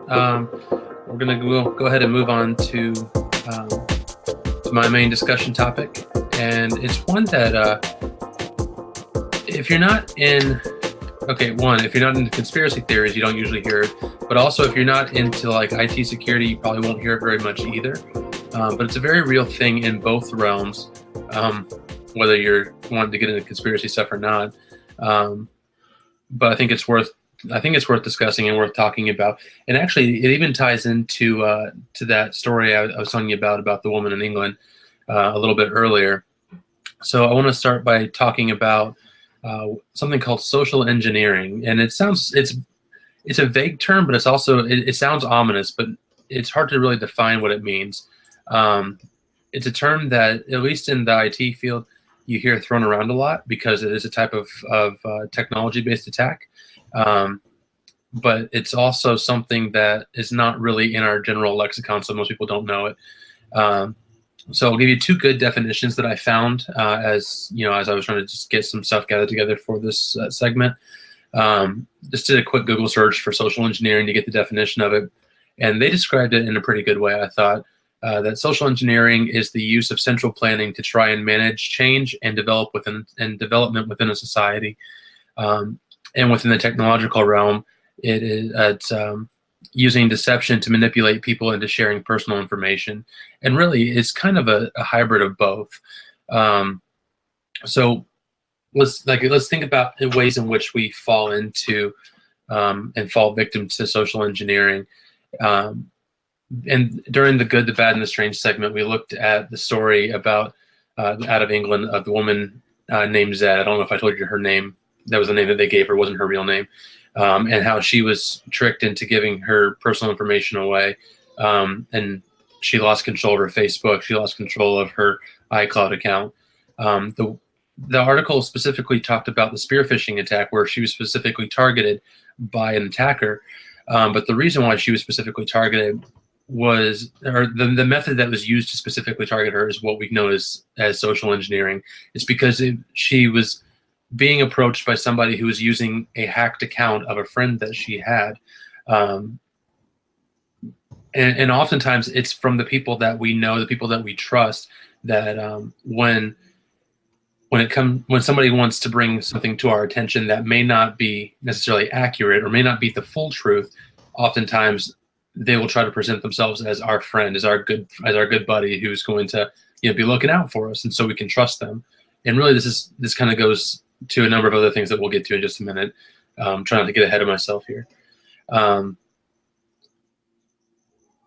We're going to go ahead and move on um, to my main discussion topic. And it's one that if you're not in, okay, one, if you're not into conspiracy theories, you don't usually hear it. But also, if you're not into like IT security, you probably won't hear it very much either. But it's a very real thing in both realms, whether you're wanting to get into conspiracy stuff or not. But I think it's worth discussing and worth talking about. And actually, it even ties into to that story I was telling you about the woman in England a little bit earlier. So I want to start by talking about something called social engineering, and it's a vague term, but it's also it sounds ominous, but it's hard to really define what it means. It's a term that, at least in the IT field, you hear thrown around a lot because it is a type of technology-based attack. But it's also something that is not really in our general lexicon, so most people don't know it. So I'll give you two good definitions that I found as I was trying to just get some stuff gathered together for this segment. Just did a quick Google search for social engineering to get the definition of it, and they described it in a pretty good way, I thought. That social engineering is the use of central planning to try and manage change and development within a society. And within the technological realm, it's using deception to manipulate people into sharing personal information. And really, it's kind of a hybrid of both. So let's think about the ways in which we fall into and fall victim to social engineering. And during the good, the bad, and the strange segment, we looked at the story about out of England of the woman named Zed. I don't know if I told you her name. That was the name that they gave her. It wasn't her real name. And how she was tricked into giving her personal information away. And she lost control of her Facebook. She lost control of her iCloud account. The article specifically talked about the spear-phishing attack, where she was specifically targeted by an attacker. But the reason why she was specifically targeted was, or the method that was used to specifically target her, is what we know as social engineering. It's because she was being approached by somebody who was using a hacked account of a friend that she had. And oftentimes it's from the people that we know, the people that we trust, that when somebody wants to bring something to our attention that may not be necessarily accurate or may not be the full truth, oftentimes they will try to present themselves as our friend, as our good buddy who's going to be looking out for us, and so we can trust them. And really, this kind of goes to a number of other things that we'll get to in just a minute. Trying not to get ahead of myself here.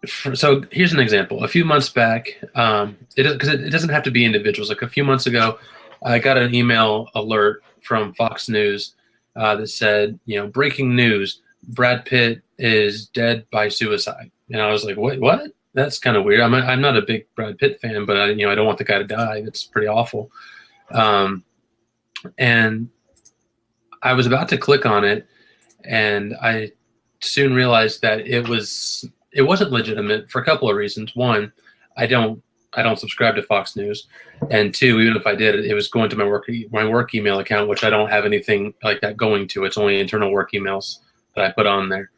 So here's an example. A few months back, because it doesn't have to be individuals. Like a few months ago, I got an email alert from Fox News that said, breaking news: Brad Pitt is dead by suicide. And I was like, wait, what? That's kind of weird. I'm not a big Brad Pitt fan, but I don't want the guy to die. That's pretty awful. And I was about to click on it, and I soon realized that it wasn't legitimate for a couple of reasons. One, I don't subscribe to Fox News, and two, even if I did, it was going to my work email account, which I don't have anything like that going to. It's only internal work emails that I put on there.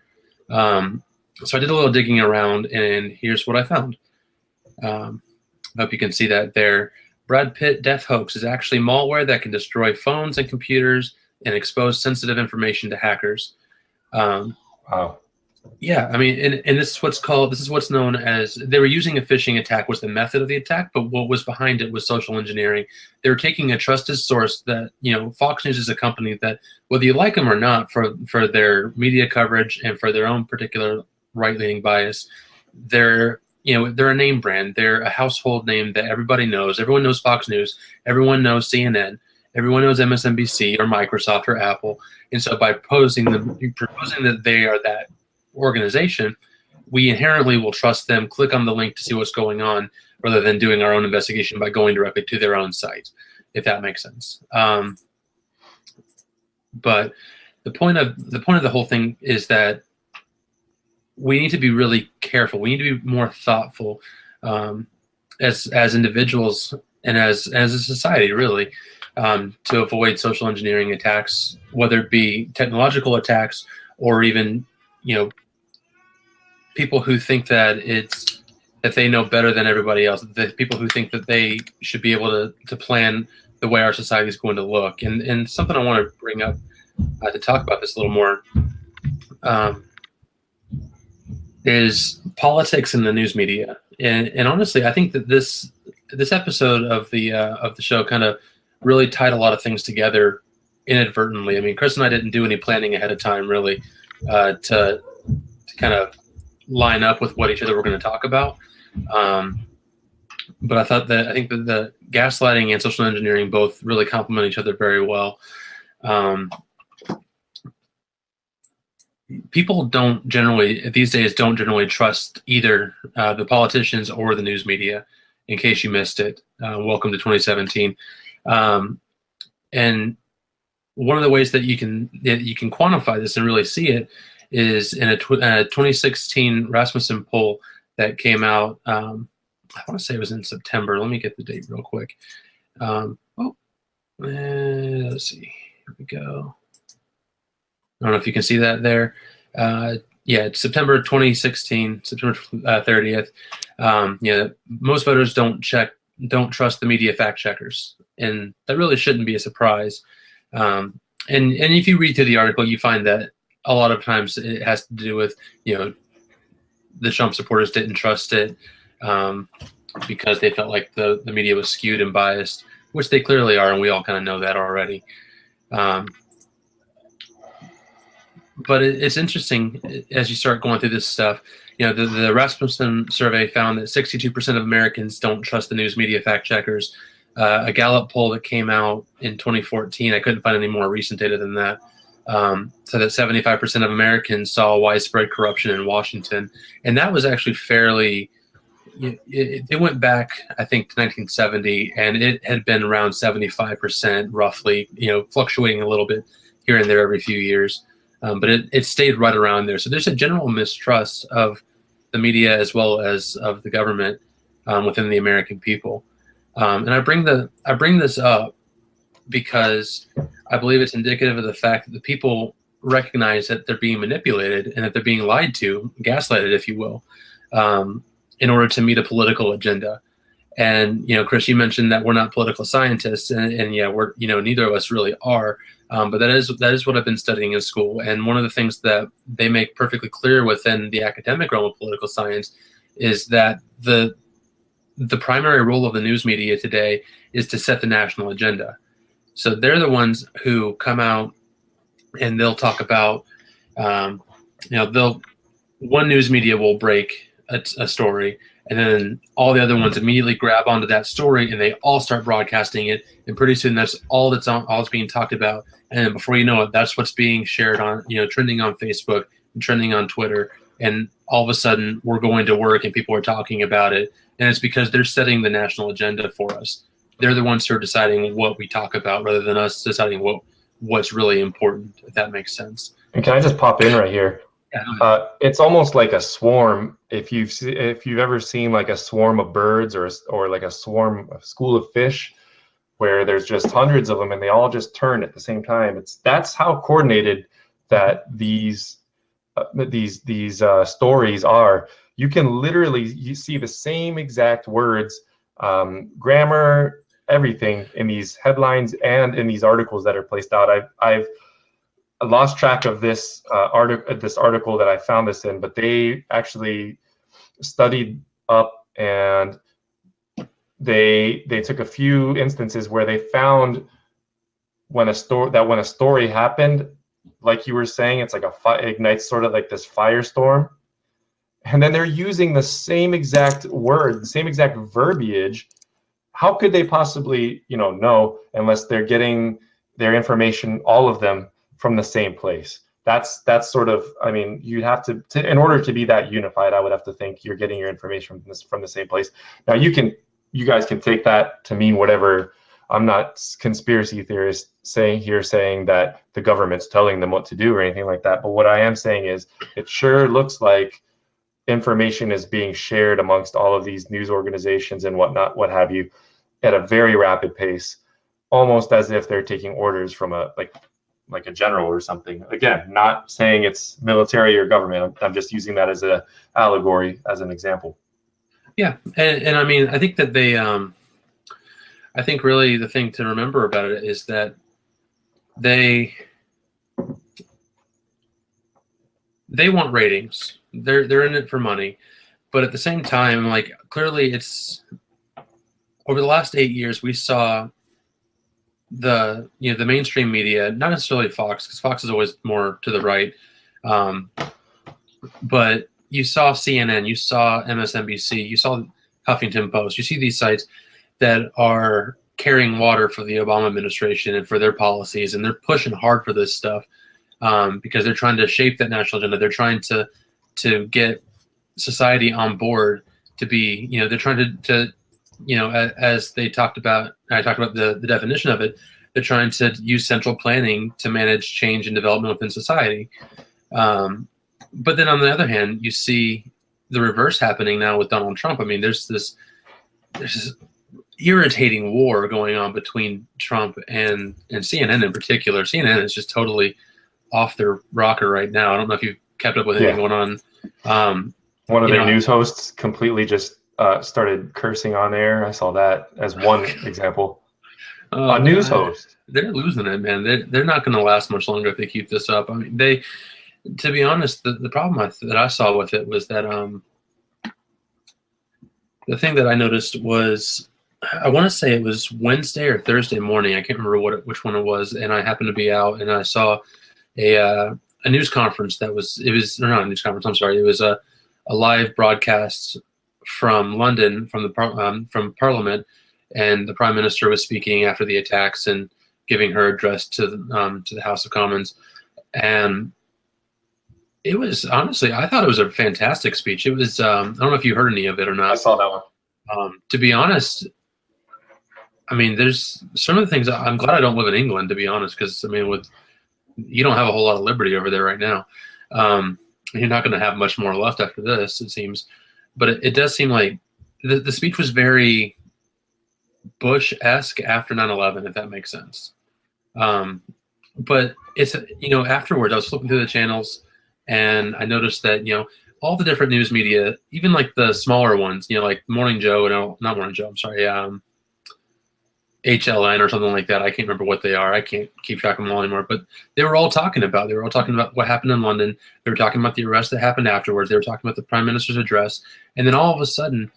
So I did a little digging around, and here's what I found. I hope you can see that there. Brad Pitt death hoax is actually malware that can destroy phones and computers and expose sensitive information to hackers. Wow. Yeah, I mean, and this is what's known as, they were using a phishing attack was the method of the attack, but what was behind it was social engineering. They were taking a trusted source that, Fox News is a company that, whether you like them or not, for their media coverage and for their own particular right-leaning bias, they're a name brand. They're a household name that everybody knows. Everyone knows Fox News. Everyone knows CNN. Everyone knows MSNBC or Microsoft or Apple. And so by proposing that they are that organization, we inherently will trust them, click on the link to see what's going on, rather than doing our own investigation by going directly to their own site, if that makes sense. But the point of the whole thing is that we need to be really careful. We need to be more thoughtful as individuals and as a society, really, to avoid social engineering attacks, whether it be technological attacks or even people who think that they know better than everybody else, the people who think that they should be able to plan the way our society is going to look. And something I want to bring up to talk about this a little more is politics in the news media. And honestly, I think that this episode of the show kind of really tied a lot of things together inadvertently. I mean, Chris and I didn't do any planning ahead of time, really, to kind of line up with what each other were going to talk about. But I think that the gaslighting and social engineering both really complement each other very well. People these days don't generally trust either the politicians or the news media. In case you missed it, welcome to 2017. And one of the ways that you can quantify this and really see it is in a 2016 Rasmussen poll that came out. I want to say it was in September. Let me get the date real quick. Let's see. Here we go. I don't know if you can see that there. Yeah, it's September 2016, September 30th. Most voters don't trust the media fact checkers, and that really shouldn't be a surprise. And if you read through the article, you find that a lot of times it has to do with the Trump supporters didn't trust it because they felt like the media was skewed and biased, which they clearly are, and we all kind of know that already. But it's interesting as you start going through this stuff. The Rasmussen survey found that 62% of Americans don't trust the news media fact checkers. A Gallup poll that came out in 2014, I couldn't find any more recent data than that, so that 75% of Americans saw widespread corruption in Washington. And that was actually fairly, it went back, I think, to 1970, and it had been around 75% roughly, fluctuating a little bit here and there every few years. But it stayed right around there. So there's a general mistrust of the media as well as of the government within the American people. And I bring this up because I believe it's indicative of the fact that the people recognize that they're being manipulated and that they're being lied to, gaslighted, if you will, in order to meet a political agenda. And Chris, you mentioned that we're not political scientists, and yeah, we're neither of us really are. But that is what I've been studying in school. And one of the things that they make perfectly clear within the academic realm of political science is that the primary role of the news media today is to set the national agenda. So they're the ones who come out and they'll talk about, one news media will break a story, and then all the other ones immediately grab onto that story and they all start broadcasting it. And pretty soon that's all that's being talked about. And before you know it, that's what's being shared on, trending on Facebook and trending on Twitter. And all of a sudden we're going to work and people are talking about it. And it's because they're setting the national agenda for us. They're the ones who are deciding what we talk about rather than us deciding what's really important, if that makes sense. And can I just pop in right here? Yeah. It's almost like a swarm. If you've ever seen like a swarm of birds or like a school of fish, where there's just hundreds of them and they all just turn at the same time. That's how coordinated that these stories are. You can literally see the same exact words, grammar, everything in these headlines and in these articles that are placed out. I've lost track of this article that I found this in, but they actually studied up and they took a few instances where they found when a story happened, like you were saying, it's like it ignites sort of like this firestorm, and then they're using the same exact word, the same exact verbiage. How could they possibly know unless they're getting their information, all of them, from the same place? That's sort of, I mean, you'd have to in order to be that unified, I would have to think you're getting your information from the same place. Now you guys can take that to mean whatever. I'm not conspiracy theorist saying that the government's telling them what to do or anything like that. But what I am saying is it sure looks like information is being shared amongst all of these news organizations and whatnot, what have you, at a very rapid pace, almost as if they're taking orders from like a general or something. Again, not saying it's military or government. I'm just using that as a allegory, as an example. Yeah, and I mean, I think that they, I think really the thing to remember about it is that they want ratings. They're in it for money, but at the same time, like clearly, it's over the last 8 years we saw the the mainstream media, not necessarily Fox, because Fox is always more to the right, but you saw CNN, you saw MSNBC, you saw Huffington Post. You see these sites that are carrying water for the Obama administration and for their policies, and they're pushing hard for this stuff because they're trying to shape that national agenda. They're trying to get society on board to be, they're trying to as they talked about, I talked about the definition of it, they're trying to use central planning to manage change and development within society. But then on the other hand, you see the reverse happening now with Donald Trump. I mean, there's this irritating war going on between Trump and CNN in particular. CNN is just totally off their rocker right now. I don't know if you've kept up with anything going on. One of their news hosts completely just started cursing on air. I saw that as one example. A news host. They're losing it, man. They're not going to last much longer if they keep this up. I mean, to be honest, the problem that I saw with it was that the thing that I noticed was, I want to say it was Wednesday or Thursday morning. I can't remember which one it was, and I happened to be out, and I saw a news conference or not a news conference. I'm sorry, it was a live broadcast from London, from Parliament, and the Prime Minister was speaking after the attacks and giving her address to the House of Commons, and it was, honestly, I thought it was a fantastic speech. It was, I don't know if you heard any of it or not. I saw that one. To be honest, I mean, there's some of the things, I'm glad I don't live in England, to be honest, because, I mean, you don't have a whole lot of liberty over there right now. You're not going to have much more left after this, it seems. But it does seem like the speech was very Bush-esque after 9/11, if that makes sense. But it's, afterwards, I was flipping through the channels, and I noticed that, all the different news media, even like the smaller ones, like Morning Joe, not Morning Joe, I'm sorry, HLN or something like that. I can't remember what they are. I can't keep track of them all anymore. But they were all talking about what happened in London. They were talking about the arrest that happened afterwards. They were talking about the Prime Minister's address. And then all of a sudden,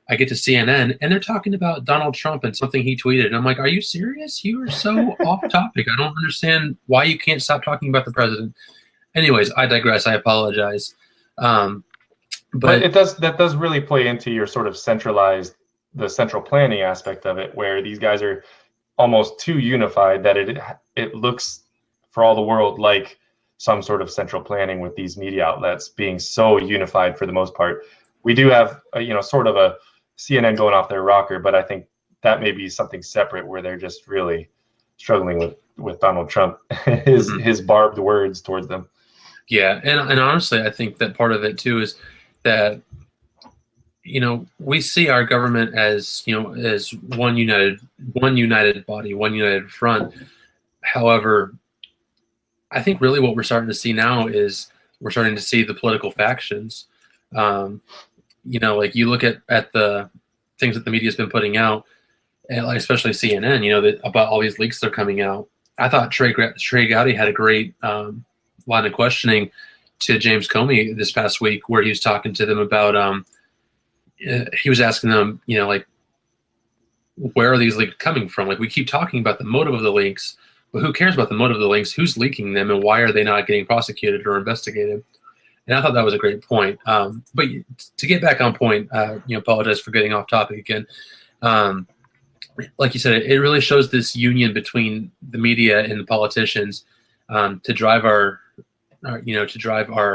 I get to CNN, and they're talking about Donald Trump and something he tweeted. And I'm like, are you serious? You are so off topic. I don't understand why you can't stop talking about the president. Anyways, I digress. I apologize. But that does really play into your sort of the central planning aspect of it, where these guys are almost too unified that it looks for all the world like some sort of central planning with these media outlets being so unified for the most part. We do have sort of a CNN going off their rocker, but I think that may be something separate where they're just really struggling with Donald Trump, his barbed words towards them. Yeah, and honestly, I think that part of it too is that we see our government as as one united body, one united front. However, I think really what we're starting to see now is we're starting to see the political factions. Like you look at the things that the media's been putting out, and especially CNN, about all these leaks that are coming out. I thought Trey Gowdy had a great line of questioning to James Comey this past week, where he was talking to them about he was asking them, like, where are these leaks coming from? Like, we keep talking about the motive of the leaks, but who cares about the motive of the leaks? Who's leaking them, and why are they not getting prosecuted or investigated? And I thought that was a great point. But to get back on point, apologize for getting off topic again. Like you said, it really shows this union between the media and the politicians to drive our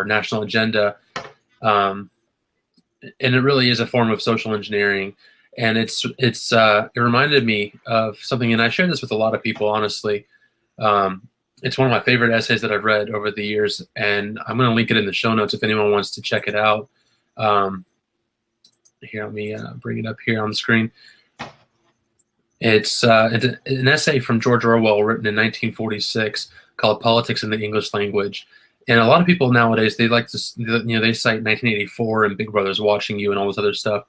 national agenda. And it really is a form of social engineering. And it reminded me of something, and I share this with a lot of people, honestly. It's one of my favorite essays that I've read over the years, and I'm going to link it in the show notes if anyone wants to check it out. Here, let me bring it up here on the screen. It's an essay from George Orwell written in 1946 called Politics in the English Language. And a lot of people nowadays, they like to, they cite 1984 and Big Brother's Watching You and all this other stuff.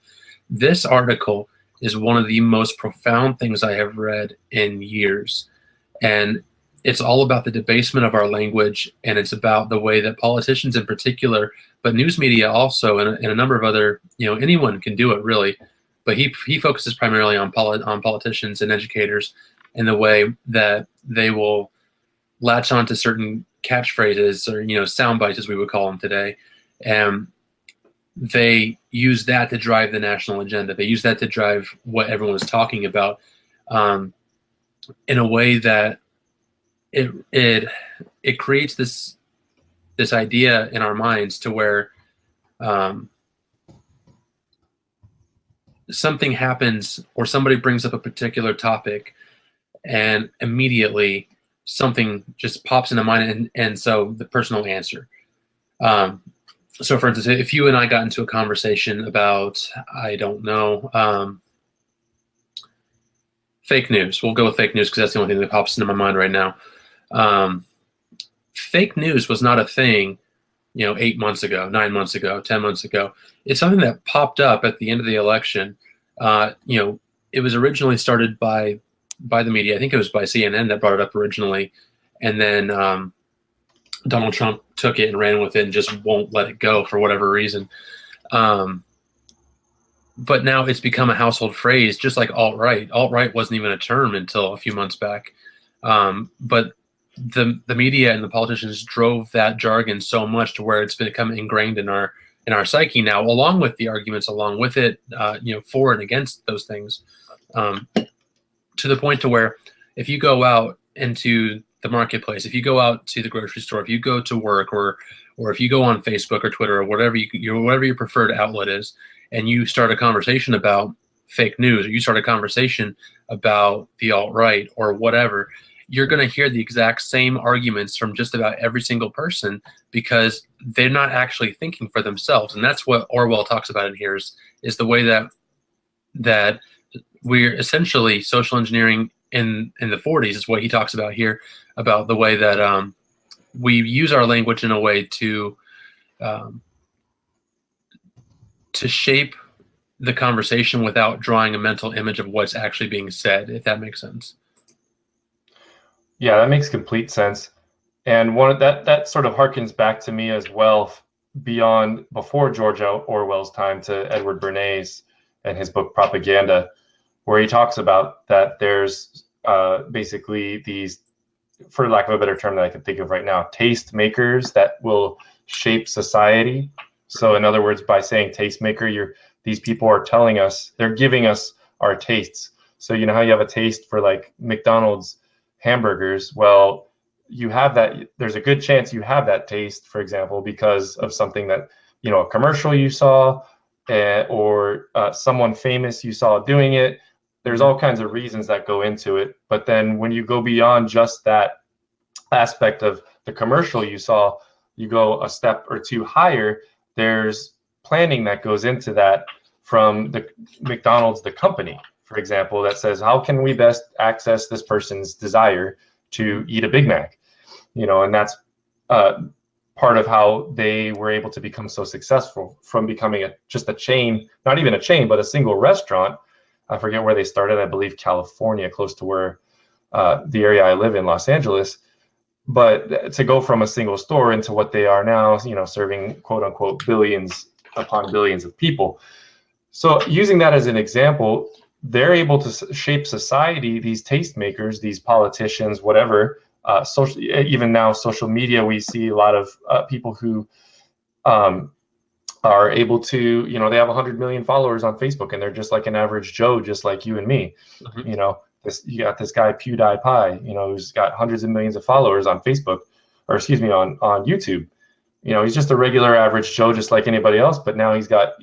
This article is one of the most profound things I have read in years. And it's all about the debasement of our language, and it's about the way that politicians in particular, but news media also, and a number of other, anyone can do it really, but he focuses primarily on politicians and educators, and the way that they will latch on to certain catchphrases or sound bites, as we would call them today, and they use that to drive the national agenda. They use that to drive what everyone is talking about, in a way that it creates this idea in our minds to where something happens or somebody brings up a particular topic, and immediately something just pops into mind, and so the person will answer. So, for instance, if you and I got into a conversation about, I don't know, fake news. We'll go with fake news because that's the only thing that pops into my mind right now. Fake news was not a thing, 8 months ago, 9 months ago, 10 months ago. It's something that popped up at the end of the election. It was originally started by the media. I think it was by CNN that brought it up originally. And then Donald Trump took it and ran with it and just won't let it go for whatever reason. But now it's become a household phrase, just like alt-right. Alt-right wasn't even a term until a few months back. But the media and the politicians drove that jargon so much to where it's become ingrained in our psyche now, along with the arguments along with it, for and against those things, to the point to where if you go out into the marketplace, if you go out to the grocery store, if you go to work, or if you go on Facebook or Twitter or whatever whatever your preferred outlet is, and you start a conversation about fake news, or you start a conversation about the alt-right or whatever, you're going to hear the exact same arguments from just about every single person, because they're not actually thinking for themselves. And that's what Orwell talks about in here, is the way that we're essentially social engineering in the 40s is what he talks about here, about the way that we use our language in a way to shape the conversation without drawing a mental image of what's actually being said, if that makes sense. Yeah, that makes complete sense. And that sort of harkens back to me as well, before George Orwell's time, to Edward Bernays and his book Propaganda, where he talks about that there's basically these, for lack of a better term that I can think of right now, tastemakers that will shape society. So in other words, by saying tastemaker, these people are telling us, they're giving us our tastes. So you know how you have a taste for like McDonald's hamburgers? Well, you have that, there's a good chance you have that taste, for example, because of something that, a commercial you saw, or someone famous you saw doing it. There's all kinds of reasons that go into it. But then when you go beyond just that aspect of the commercial you saw, you go a step or two higher. There's planning that goes into that from the McDonald's, the company, for example, that says, how can we best access this person's desire to eat a Big Mac? And that's part of how they were able to become so successful, from becoming just a chain, not even a chain, but a single restaurant. I forget where they started, I believe California, close to where the area I live in, Los Angeles. But to go from a single store into what they are now, serving quote unquote billions upon billions of people. So using that as an example, they're able to shape society, these tastemakers, these politicians, whatever, even now social media, we see a lot of people who are able to, they have 100 million followers on Facebook, and they're just like an average Joe, just like you and me. Mm-hmm. You got this guy PewDiePie, who's got hundreds of millions of followers on Facebook, or excuse me, on YouTube. He's just a regular average Joe, just like anybody else. But now he's got,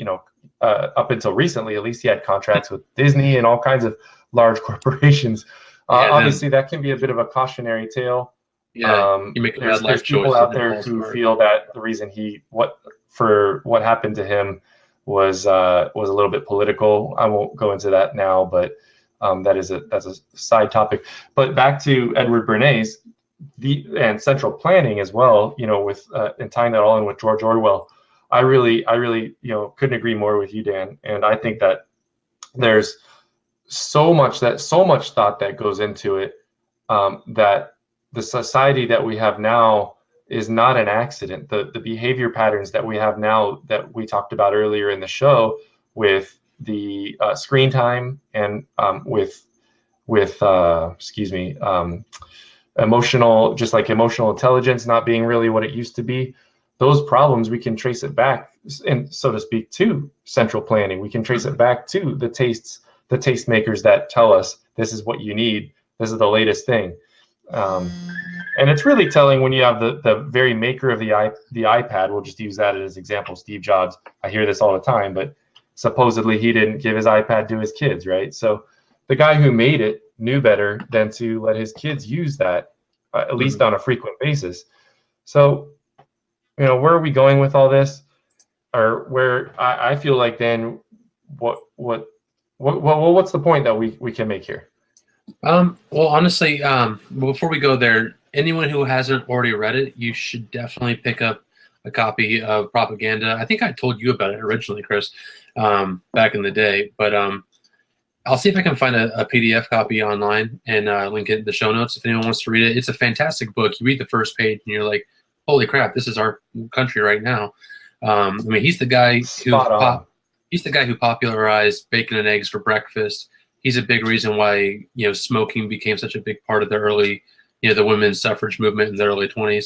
up until recently, at least, he had contracts with Disney and all kinds of large corporations. Obviously, that can be a bit of a cautionary tale. Yeah, you make a bad life there's people choice out there who feel that the reason what happened to him was a little bit political. I won't go into that now, but that's a side topic. But back to Edward Bernays, and central planning as well, with and tying that all in with George Orwell. I really, couldn't agree more with you, Dan. And I think that there's so much thought that goes into it, that the society that we have now is not an accident. The behavior patterns that we have now, that we talked about earlier in the show, with the screen time, and with emotional intelligence not being really what it used to be. Those problems, we can trace it back, and so to speak, to central planning. We can trace it back to the tastemakers that tell us this is what you need. This is the latest thing. And it's really telling when you have the very maker of the iPad. We'll just use that as an example, Steve Jobs. I hear this all the time, but supposedly he didn't give his iPad to his kids, right? So the guy who made it knew better than to let his kids use that, at least on a frequent basis. So, where are we going with all this? Or where I feel like, then what's the point that we can make here? Well, honestly, before we go there, anyone who hasn't already read it, you should definitely pick up a copy of Propaganda. I think I told you about it originally, Chris, back in the day. But I'll see if I can find a PDF copy online and link it in the show notes if anyone wants to read it. It's a fantastic book. You read the first page and you're like, holy crap, this is our country right now. I mean, he's the guy who popularized bacon and eggs for breakfast. He's a big reason why smoking became such a big part of the early, the women's suffrage movement in the early 20s.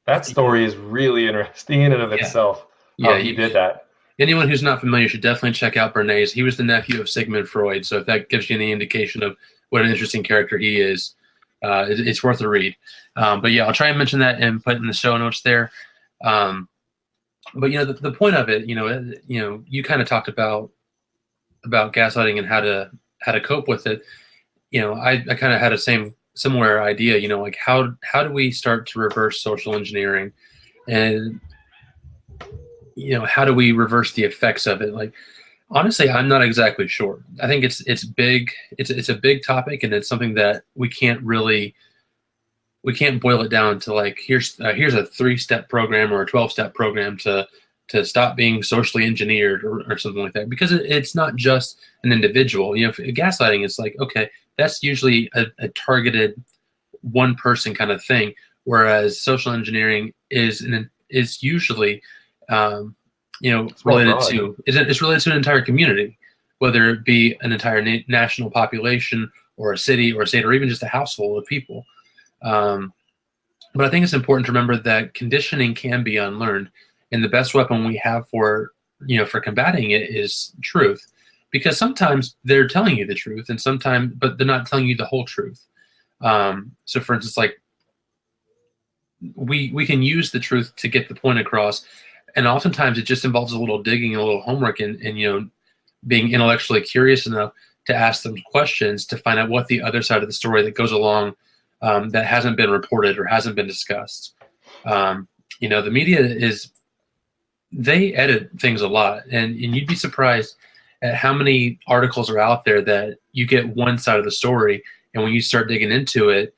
That story is really interesting in and of itself. Yeah, he did that. Anyone who's not familiar should definitely check out Bernays. He was the nephew of Sigmund Freud, so if that gives you any indication of what an interesting character he is, it's worth a read. But yeah, I'll try and mention that and put it in the show notes there. But the point of it, you kind of talked about gaslighting and how to cope with it. I kind of had a similar idea. Like how do we start to reverse social engineering, and how do we reverse the effects of it? Like, honestly, I'm not exactly sure. I think it's big. It's a big topic, and it's something that we can't boil it down to like here's a 3-step program or a 12-step program to stop being socially engineered or something like that, because it's not just an individual. Gaslighting is like, okay, that's usually a targeted one person kind of thing, whereas social engineering is usually it's related to an entire community, whether it be an entire national population or a city or a state or even just a household of people. But I think it's important to remember that conditioning can be unlearned, and the best weapon we have for combating it is truth, because sometimes they're telling you the truth, but they're not telling you the whole truth. So, for instance, like we can use the truth to get the point across, and oftentimes it just involves a little digging, a little homework, and being intellectually curious enough to ask them questions to find out what the other side of the story that goes along that hasn't been reported or hasn't been discussed. The media they edit things a lot, and you'd be surprised at how many articles are out there that you get one side of the story, and when you start digging into it,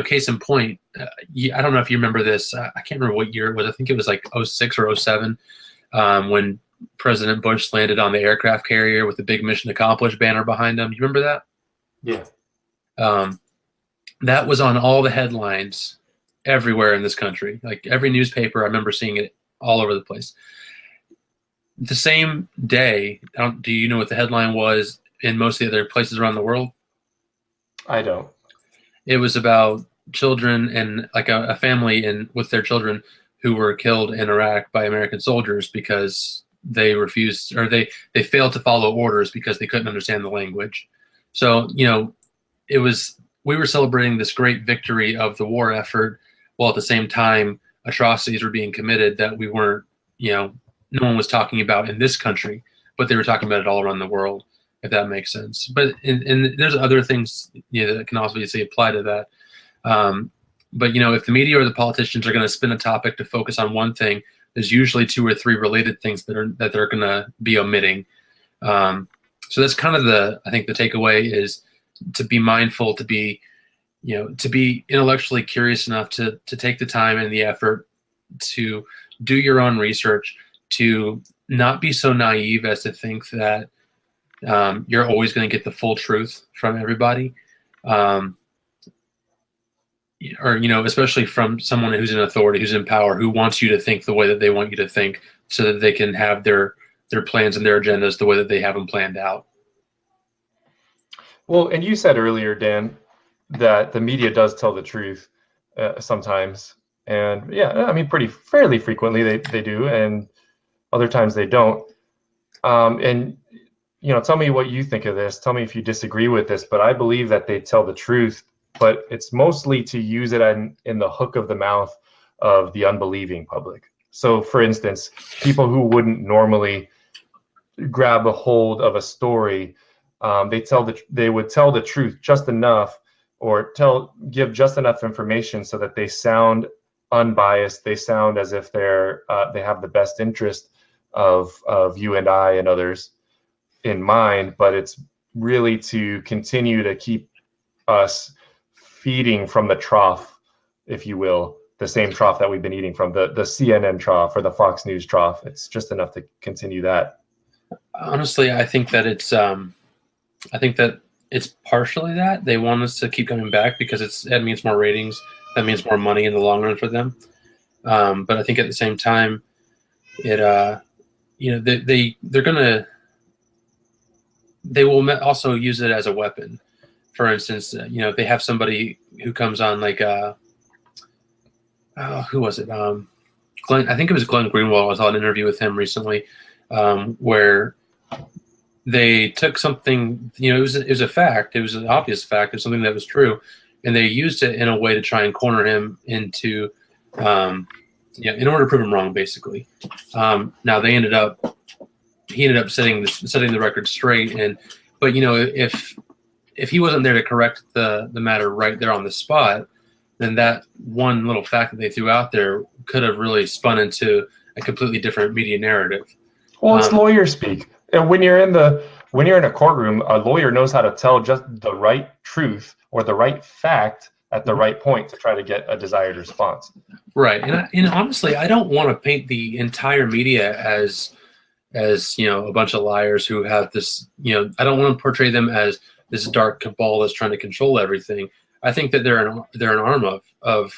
case in point, I don't know if you remember this. I can't remember what year it was. I think it was like 06 or 07 when President Bush landed on the aircraft carrier with the big mission accomplished banner behind him. You remember that? Yeah. That was on all the headlines everywhere in this country. Like every newspaper, I remember seeing it all over the place. The same day, do you know what the headline was in most of the other places around the world? I don't. It was about children and like a family with their children who were killed in Iraq by American soldiers because they refused, or they failed to follow orders because they couldn't understand the language. So, we were celebrating this great victory of the war effort, while at the same time atrocities were being committed that we weren't, no one was talking about in this country, but they were talking about it all around the world, if that makes sense. But and there's other things that can obviously apply to that. But if the media or the politicians are going to spin a topic to focus on one thing, there's usually 2 or 3 related things that they're going to be omitting. So that's kind of I think the takeaway is to be mindful, to be to be intellectually curious enough to take the time and the effort to do your own research, to not be so naive as to think that you're always going to get the full truth from everybody. Or especially from someone who's in authority, who's in power, who wants you to think the way that they want you to think, so that they can have their plans and their agendas the way that they have them planned out. Well, and you said earlier, Dan, that the media does tell the truth sometimes, and yeah, I mean, fairly frequently they do, and other times they don't. And tell me what you think of this. Tell me if you disagree with this, but I believe that they tell the truth, but it's mostly to use it in the hook of the mouth of the unbelieving public. So, for instance, people who wouldn't normally grab a hold of a story, they would tell the truth just enough, or give just enough information so that they sound unbiased. They sound as if they have the best interest of you and I and others in mind, but it's really to continue to keep us feeding from the trough, if you will, the same trough that we've been eating from, the CNN trough or the Fox News trough. It's just enough to continue that. Honestly, I think that it's partially that they want us to keep coming back because that means more ratings, that means more money in the long run for them. But I think at the same time, they will also use it as a weapon. For instance, if they have somebody who comes on like who was it? Glenn, I think it was Glenn Greenwald. I was on an interview with him recently, where they took something, it was a fact, it was an obvious fact, it was something that was true, and they used it in a way to try and corner him into, in order to prove him wrong, basically. Now he ended up setting the record straight, but if he wasn't there to correct the matter right there on the spot, then that one little fact that they threw out there could have really spun into a completely different media narrative. Well, it's lawyer speak. And when you're in a courtroom, a lawyer knows how to tell just the right truth or the right fact at the right point to try to get a desired response. Right. And honestly, I don't want to paint the entire media as a bunch of liars who have this, I don't want to portray them as this dark cabal that's trying to control everything. I think that they're an arm of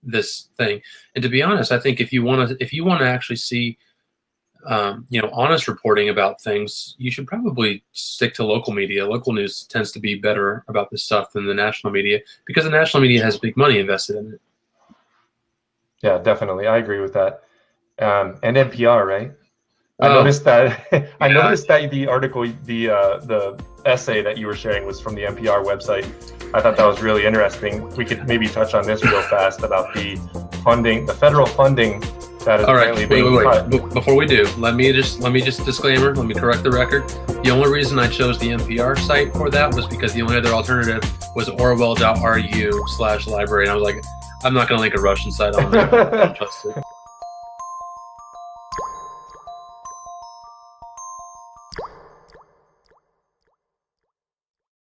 this thing. And to be honest, I think if you want to actually see honest reporting about things, you should probably stick to local media. Local news tends to be better about this stuff than the national media, because the national media has big money invested in it. Yeah, definitely. I agree with that. And NPR, right? I noticed that the article, the essay that you were sharing was from the NPR website. I thought that was really interesting. We could maybe touch on this real fast about the federal funding that is currently being cut. Before we do, let me just disclaimer. Let me correct the record. The only reason I chose the NPR site for that was because the only other alternative was Orwell.ru/library, and I was like, I'm not going to link a Russian site on there. I don't trust it.